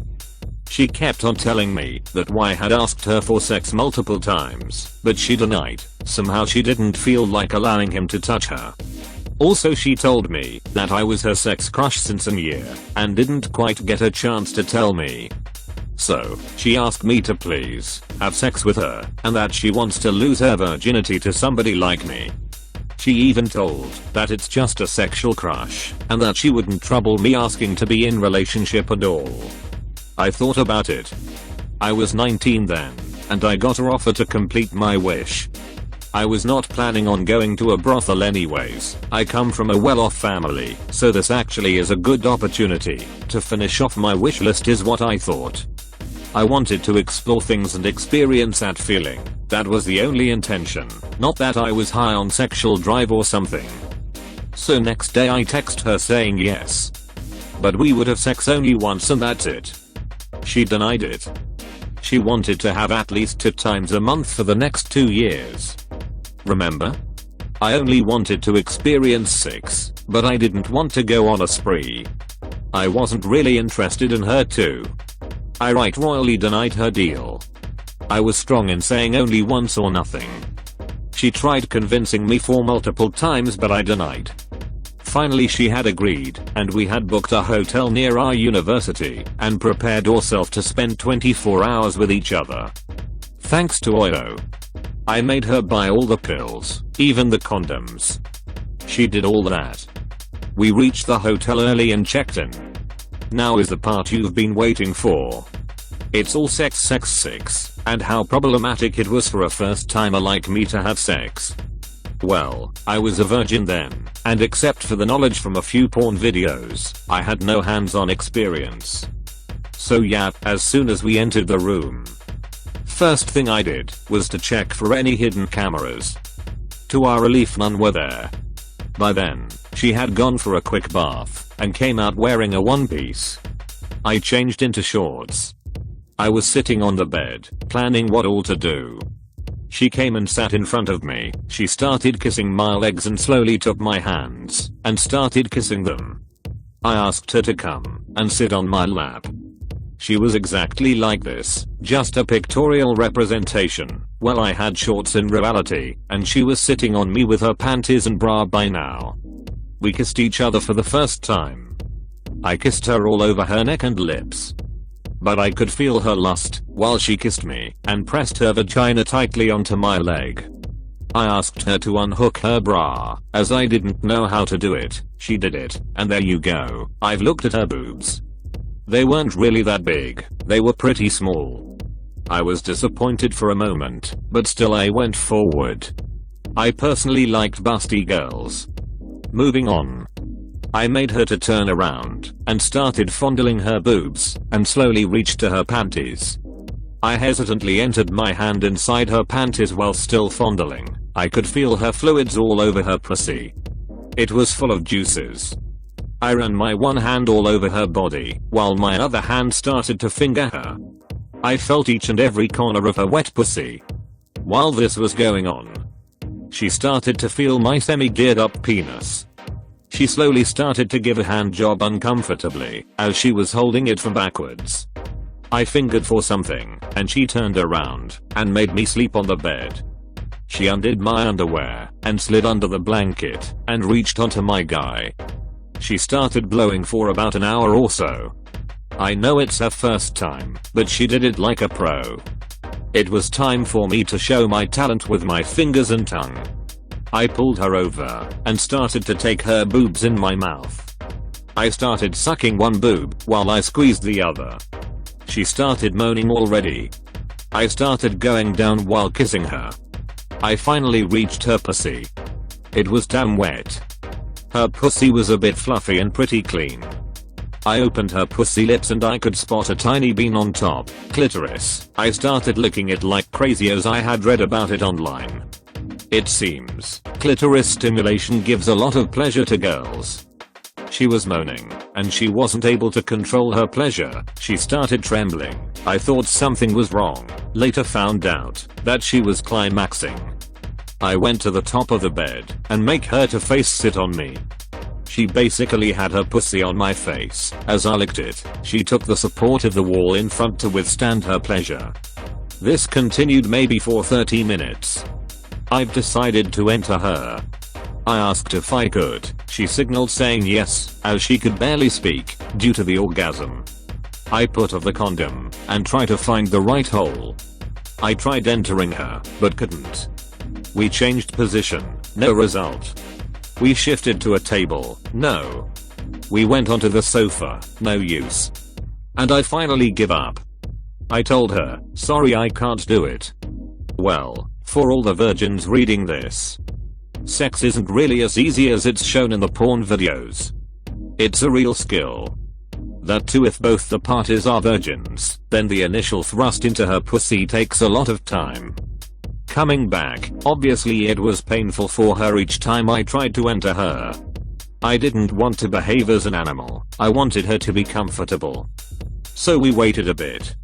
She kept on telling me that Y had asked her for sex multiple times, but she denied. Somehow she didn't feel like allowing him to touch her. Also she told me that I was her sex crush since a year, and didn't quite get a chance to tell me. So, she asked me to please have sex with her, and that she wants to lose her virginity to somebody like me. She even told that it's just a sexual crush, and that she wouldn't trouble me asking to be in relationship and all. I thought about it. I was 19 then, and I got her offer to complete my wish. I was not planning on going to a brothel anyways. I come from a well-off family, so this actually is a good opportunity to finish off my wish list, is what I thought. I wanted to explore things and experience that feeling. That was the only intention, not that I was high on sexual drive or something. So next day I text her saying yes. But we would have sex only once and that's it. She denied it. She wanted to have at least 2 times a month for the next 2 years. Remember? I only wanted to experience sex, but I didn't want to go on a spree. I wasn't really interested in her too. I royally denied her deal. I was strong in saying only once or nothing. She tried convincing me for multiple times, but I denied. Finally she had agreed, and we had booked a hotel near our university and prepared ourselves to spend 24 hours with each other. Thanks to Oyo. I made her buy all the pills, even the condoms. She did all that. We reached the hotel early and checked in. Now is the part you've been waiting for. It's all sex, and how problematic it was for a first timer like me to have sex. Well, I was a virgin then, and except for the knowledge from a few porn videos, I had no hands-on experience. So yeah, as soon as we entered the room, first thing I did was to check for any hidden cameras. To our relief, none were there. By then, she had gone for a quick bath and came out wearing a one-piece. I changed into shorts. I was sitting on the bed, planning what all to do. She came and sat in front of me. She started kissing my legs and slowly took my hands and started kissing them. I asked her to come and sit on my lap. She was exactly like this, just a pictorial representation. Well, I had shorts in reality, and she was sitting on me with her panties and bra by now. We kissed each other for the first time. I kissed her all over her neck and lips. But I could feel her lust while she kissed me and pressed her vagina tightly onto my leg. I asked her to unhook her bra, as I didn't know how to do it. She did it, and there you go. I've looked at her boobs. They weren't really that big, they were pretty small. I was disappointed for a moment, but still I went forward. I personally liked busty girls. Moving on. I made her to turn around and started fondling her boobs and slowly reached to her panties. I hesitantly entered my hand inside her panties while still fondling. I could feel her fluids all over her pussy. It was full of juices. I ran my one hand all over her body while my other hand started to finger her. I felt each and every corner of her wet pussy. While this was going on, she started to feel my semi-geared up penis. She slowly started to give a hand job uncomfortably as she was holding it from backwards. I fingered for something and she turned around and made me sleep on the bed. She undid my underwear and slid under the blanket and reached onto my guy. She started blowing for about an hour or so. I know it's her first time, but she did it like a pro. It was time for me to show my talent with my fingers and tongue. I pulled her over and started to take her boobs in my mouth. I started sucking one boob while I squeezed the other. She started moaning already. I started going down while kissing her. I finally reached her pussy. It was damn wet. Her pussy was a bit fluffy and pretty clean. I opened her pussy lips and I could spot a tiny bean on top, clitoris. I started licking it like crazy as I had read about it online. It seems clitoris stimulation gives a lot of pleasure to girls. She was moaning, and she wasn't able to control her pleasure. She started trembling. I thought something was wrong. Later found out that she was climaxing. I went to the top of the bed and make her to face sit on me. She basically had her pussy on my face. As I licked it, she took the support of the wall in front to withstand her pleasure. This continued maybe for 30 minutes. I've decided to enter her. I asked if I could. She signaled saying yes, as she could barely speak due to the orgasm. I put off the condom and tried to find the right hole. I tried entering her, but couldn't. We changed position, no result. We shifted to a table, no. We went onto the sofa, no use. And I finally give up. I told her, sorry I can't do it. Well, for all the virgins reading this, sex isn't really as easy as it's shown in the porn videos. It's a real skill. That too, if both the parties are virgins, then the initial thrust into her pussy takes a lot of time. Coming back, obviously it was painful for her each time I tried to enter her. I didn't want to behave as an animal. I wanted her to be comfortable. So we waited a bit.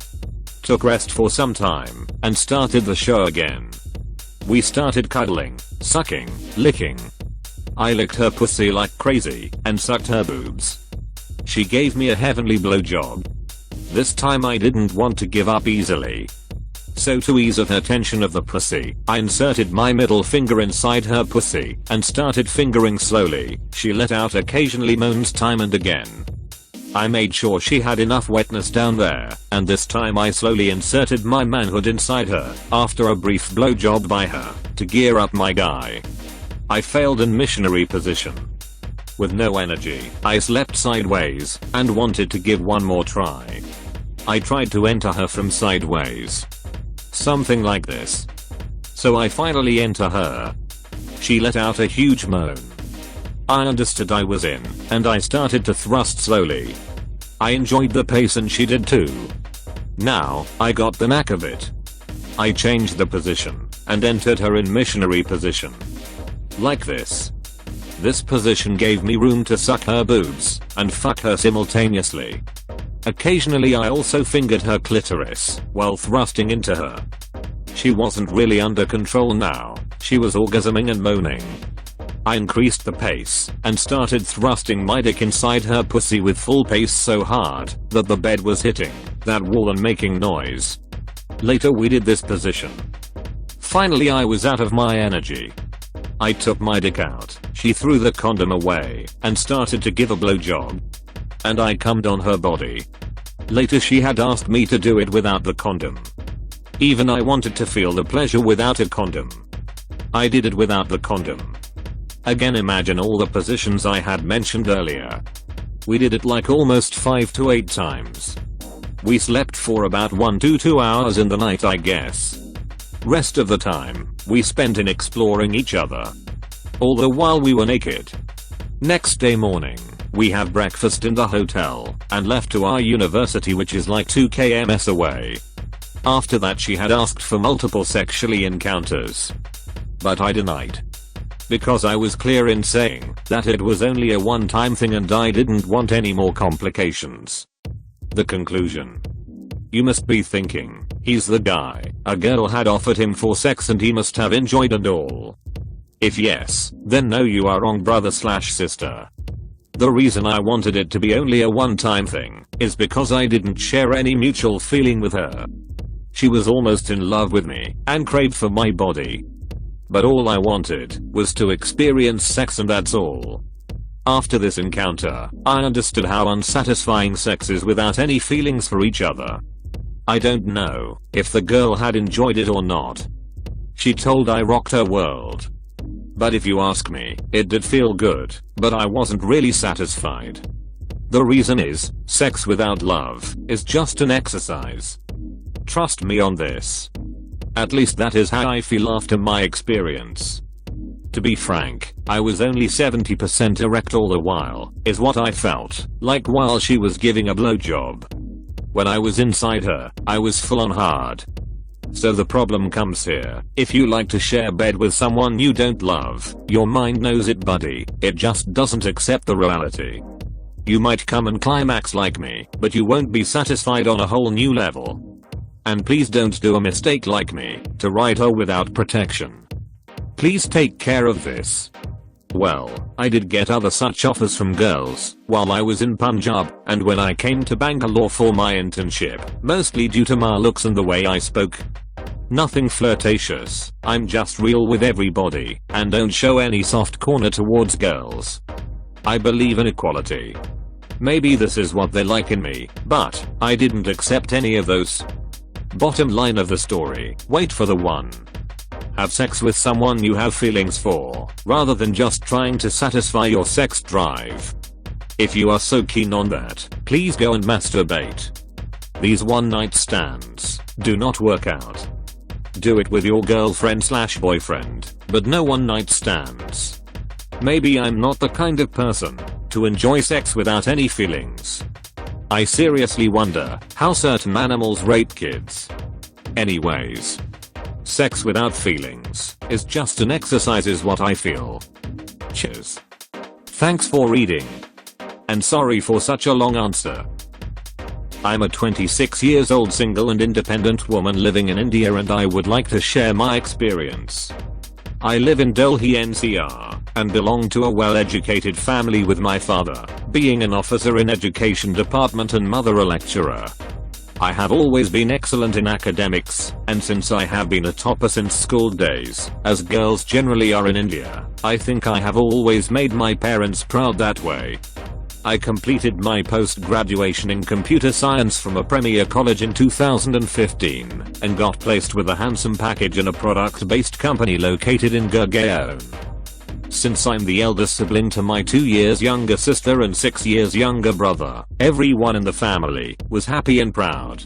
Took rest for some time, and started the show again. We started cuddling, sucking, licking. I licked her pussy like crazy, and sucked her boobs. She gave me a heavenly blowjob. This time I didn't want to give up easily. So to ease her tension of the pussy, I inserted my middle finger inside her pussy, and started fingering slowly. She let out occasionally moans time and again. I made sure she had enough wetness down there, and this time I slowly inserted my manhood inside her, after a brief blowjob by her, to gear up my guy. I failed in missionary position. With no energy, I slept sideways, and wanted to give one more try. I tried to enter her from sideways. Something like this. So I finally enter her. She let out a huge moan. I understood I was in, and I started to thrust slowly. I enjoyed the pace and she did too. Now, I got the knack of it. I changed the position, and entered her in missionary position. Like this. This position gave me room to suck her boobs, and fuck her simultaneously. Occasionally I also fingered her clitoris, while thrusting into her. She wasn't really under control now, she was orgasming and moaning. I increased the pace, and started thrusting my dick inside her pussy with full pace so hard, that the bed was hitting that wall and making noise. Later we did this position. Finally I was out of my energy. I took my dick out, she threw the condom away, and started to give a blowjob. And I cummed on her body. Later she had asked me to do it without the condom. Even I wanted to feel the pleasure without a condom. I did it without the condom. Again, imagine all the positions I had mentioned earlier. We did it like almost 5 to 8 times. We slept for about 1 to 2 hours in the night, I guess. Rest of the time, we spent in exploring each other. All the while we were naked. Next day morning, we had breakfast in the hotel, and left to our university, which is like 2 km away. After that she had asked for multiple sexually encounters. But I denied. Because I was clear in saying that it was only a one-time thing and I didn't want any more complications. The conclusion. You must be thinking, he's the guy a girl had offered him for sex and he must have enjoyed and all. If yes, then no, you are wrong, brother/sister. The reason I wanted it to be only a one-time thing is because I didn't share any mutual feeling with her. She was almost in love with me and craved for my body. But all I wanted was to experience sex, and that's all. After this encounter, I understood how unsatisfying sex is without any feelings for each other. I don't know if the girl had enjoyed it or not. She told I rocked her world. But if you ask me, it did feel good, but I wasn't really satisfied. The reason is, sex without love is just an exercise. Trust me on this. At least that is how I feel after my experience. To be frank, I was only 70% erect all the while, is what I felt like while she was giving a blowjob. When I was inside her, I was full on hard. So the problem comes here. If you like to share bed with someone you don't love, your mind knows it, buddy. It just doesn't accept the reality. You might come and climax like me, but you won't be satisfied on a whole new level. And please don't do a mistake like me to ride her without protection. Please take care of this. Well, I did get other such offers from girls while I was in Punjab and when I came to Bangalore for my internship, mostly due to my looks and the way I spoke. Nothing flirtatious, I'm just real with everybody and don't show any soft corner towards girls. I believe in equality. Maybe this is what they like in me, but I didn't accept any of those. Bottom line of the story, wait for the one. Have sex with someone you have feelings for, rather than just trying to satisfy your sex drive. If you are so keen on that, please go and masturbate. These one-night stands do not work out. Do it with your girlfriend/boyfriend, but no one-night stands. Maybe I'm not the kind of person to enjoy sex without any feelings. I seriously wonder how certain animals rape kids. Anyways. Sex without feelings is just an exercise is what I feel. Cheers. Thanks for reading. And sorry for such a long answer. I'm a 26 years old single and independent woman living in India and I would like to share my experience. I live in Delhi NCR and belong to a well-educated family with my father being an officer in education department and mother a lecturer. I have always been excellent in academics, and since I have been a topper since school days, as girls generally are in India, I think I have always made my parents proud that way. I completed my post-graduation in computer science from a premier college in 2015, and got placed with a handsome package in a product-based company located in Gurgaon. Since I'm the eldest sibling to my 2 years younger sister and 6 years younger brother, everyone in the family was happy and proud.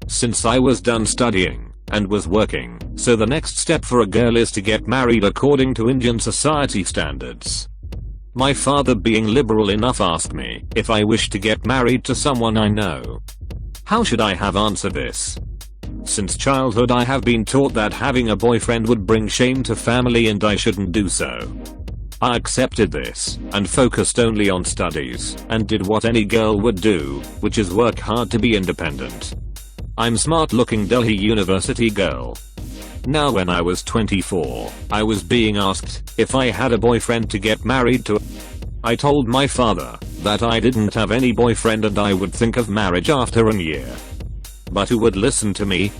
Since I was done studying and was working, so the next step for a girl is to get married according to Indian society standards. My father, being liberal enough, asked me if I wished to get married to someone I know. How should I have answered this? Since childhood I have been taught that having a boyfriend would bring shame to family and I shouldn't do so. I accepted this and focused only on studies and did what any girl would do, which is work hard to be independent. I'm smart-looking Delhi University girl. Now when I was 24, I was being asked if I had a boyfriend to get married to. I told my father that I didn't have any boyfriend and I would think of marriage after a year. But who would listen to me?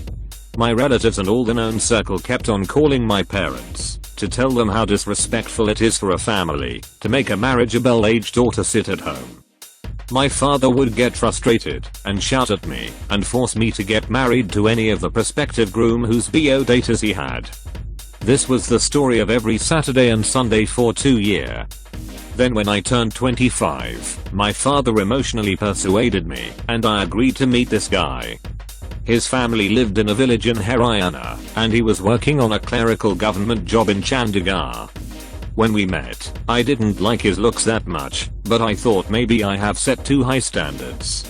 My relatives and all the known circle kept on calling my parents to tell them how disrespectful it is for a family to make a marriageable age daughter sit at home. My father would get frustrated and shout at me and force me to get married to any of the prospective groom whose bio datas he had. This was the story of every Saturday and Sunday for 2 years. Then when I turned 25, my father emotionally persuaded me and I agreed to meet this guy. His family lived in a village in Haryana and he was working on a clerical government job in Chandigarh. When we met, I didn't like his looks that much, but I thought maybe I have set too high standards.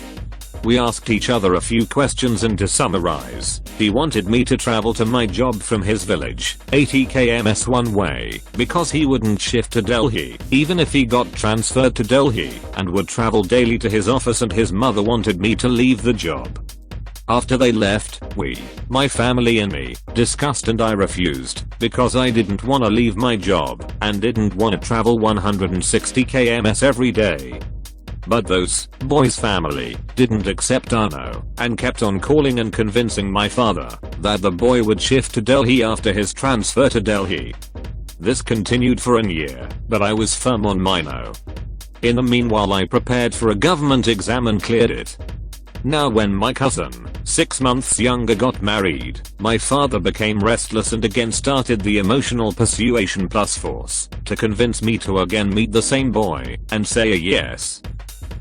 We asked each other a few questions and to summarize, he wanted me to travel to my job from his village, 80 km one way, because he wouldn't shift to Delhi, even if he got transferred to Delhi, and would travel daily to his office, and his mother wanted me to leave the job. After they left, we, my family and me, discussed and I refused because I didn't want to leave my job and didn't want to travel 160 kms every day. But those boys' family didn't accept our no and kept on calling and convincing my father that the boy would shift to Delhi after his transfer to Delhi. This continued for a year, but I was firm on my no. In the meanwhile, I prepared for a government exam and cleared it. Now when my cousin, 6 months younger, got married, my father became restless and again started the emotional persuasion plus force to convince me to again meet the same boy and say a yes.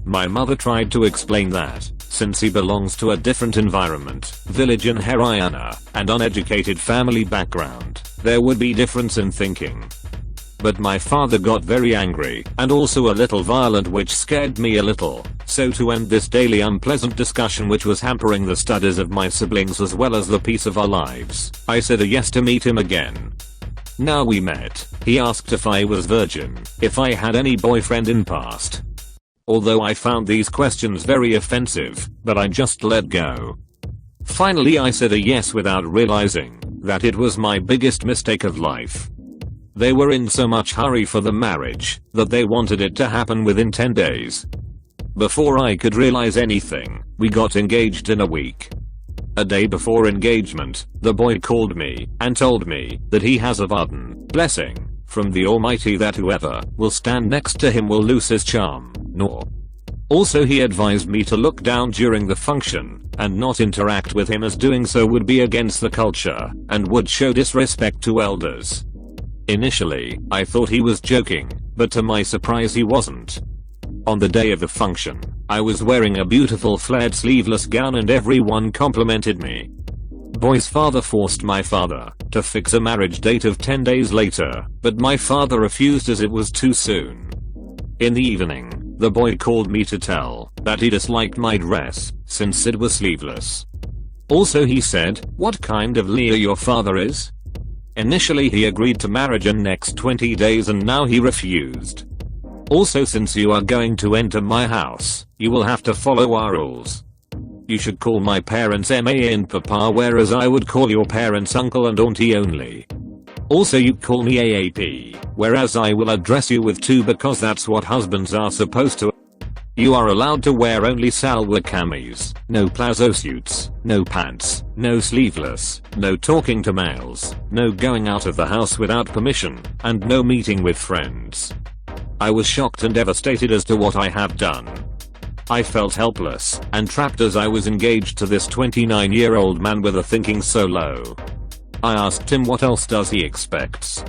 My mother tried to explain that, since he belongs to a different environment, village in Haryana, and uneducated family background, there would be difference in thinking. But my father got very angry and also a little violent, which scared me a little. So to end this daily unpleasant discussion which was hampering the studies of my siblings as well as the peace of our lives, I said a yes to meet him again. Now we met. He asked if I was virgin, if I had any boyfriend in past. Although I found these questions very offensive, but I just let go. Finally I said a yes without realizing that it was my biggest mistake of life. They were in so much hurry for the marriage that they wanted it to happen within 10 days. Before I could realize anything, we got engaged in a week. A day before engagement, the boy called me and told me that he has a Vardhan blessing from the Almighty that whoever will stand next to him will lose his charm, nor. Also he advised me to look down during the function and not interact with him, as doing so would be against the culture and would show disrespect to elders. Initially, I thought he was joking, but to my surprise he wasn't. On the day of the function, I was wearing a beautiful flared sleeveless gown and everyone complimented me. Boy's father forced my father to fix a marriage date of 10 days later, but my father refused as it was too soon. In the evening, the boy called me to tell that he disliked my dress since it was sleeveless. Also he said, "What kind of Leah your father is?" Initially he agreed to marriage in next 20 days and now he refused. Also, since you are going to enter my house, you will have to follow our rules. You should call my parents Ma and Papa, whereas I would call your parents uncle and auntie only. Also you call me AAP, whereas I will address you with tu because that's what husbands are supposed to. You are allowed to wear only salwar kameez, no plazo suits, no pants, no sleeveless, no talking to males, no going out of the house without permission, and no meeting with friends. I was shocked and devastated as to what I have done. I felt helpless and trapped as I was engaged to this 29-year-old man with a thinking so low. I asked him what else does he expects.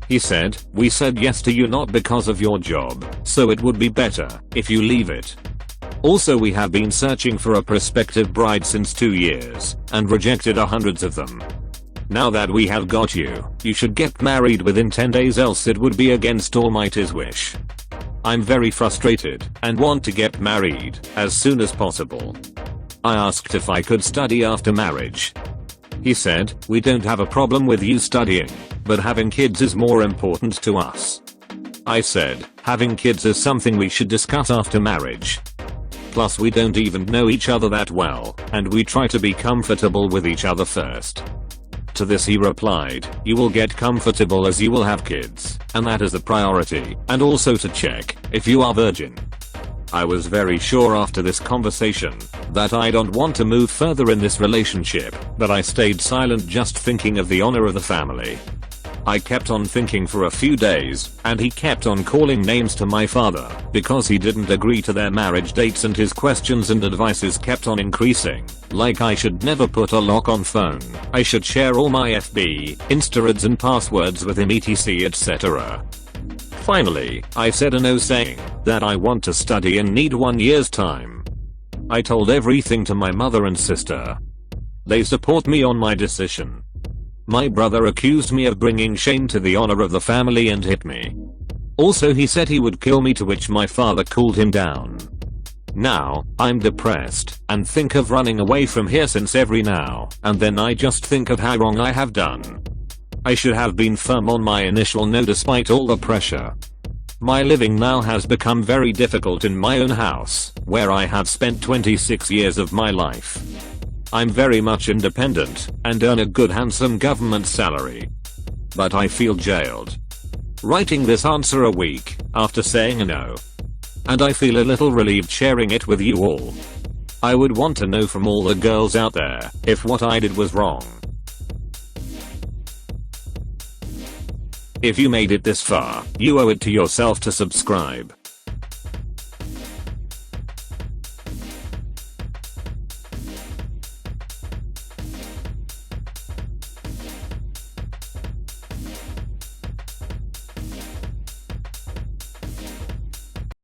He said, "We said yes to you not because of your job, so it would be better if you leave it. Also we have been searching for a prospective bride since 2 years and rejected hundreds of them. Now that we have got you, you should get married within 10 days, else it would be against Almighty's wish. I'm very frustrated and want to get married as soon as possible." I asked if I could study after marriage. He said, "We don't have a problem with you studying, but having kids is more important to us." I said, "Having kids is something we should discuss after marriage. Plus we don't even know each other that well, and we try to be comfortable with each other first." To this he replied, "You will get comfortable as you will have kids, and that is the priority, and also to check if you are virgin." I was very sure after this conversation that I don't want to move further in this relationship, but I stayed silent, just thinking of the honor of the family. I kept on thinking for a few days, and he kept on calling names to my father because he didn't agree to their marriage dates, and his questions and advices kept on increasing, like I should never put a lock on phone, I should share all my FB, Insta ads and passwords with him, etc, etc. Finally, I said a no, saying that I want to study and need 1 year's time. I told everything to my mother and sister. They support me on my decision. My brother accused me of bringing shame to the honor of the family and hit me. Also he said he would kill me, to which my father cooled him down. Now, I'm depressed and think of running away from here, since every now and then I just think of how wrong I have done. I should have been firm on my initial no despite all the pressure. My living now has become very difficult in my own house, where I have spent 26 years of my life. I'm very much independent and earn a good handsome government salary. But I feel jailed. Writing this answer a week after saying no. And I feel a little relieved sharing it with you all. I would want to know from all the girls out there if what I did was wrong. If you made it this far, you owe it to yourself to subscribe.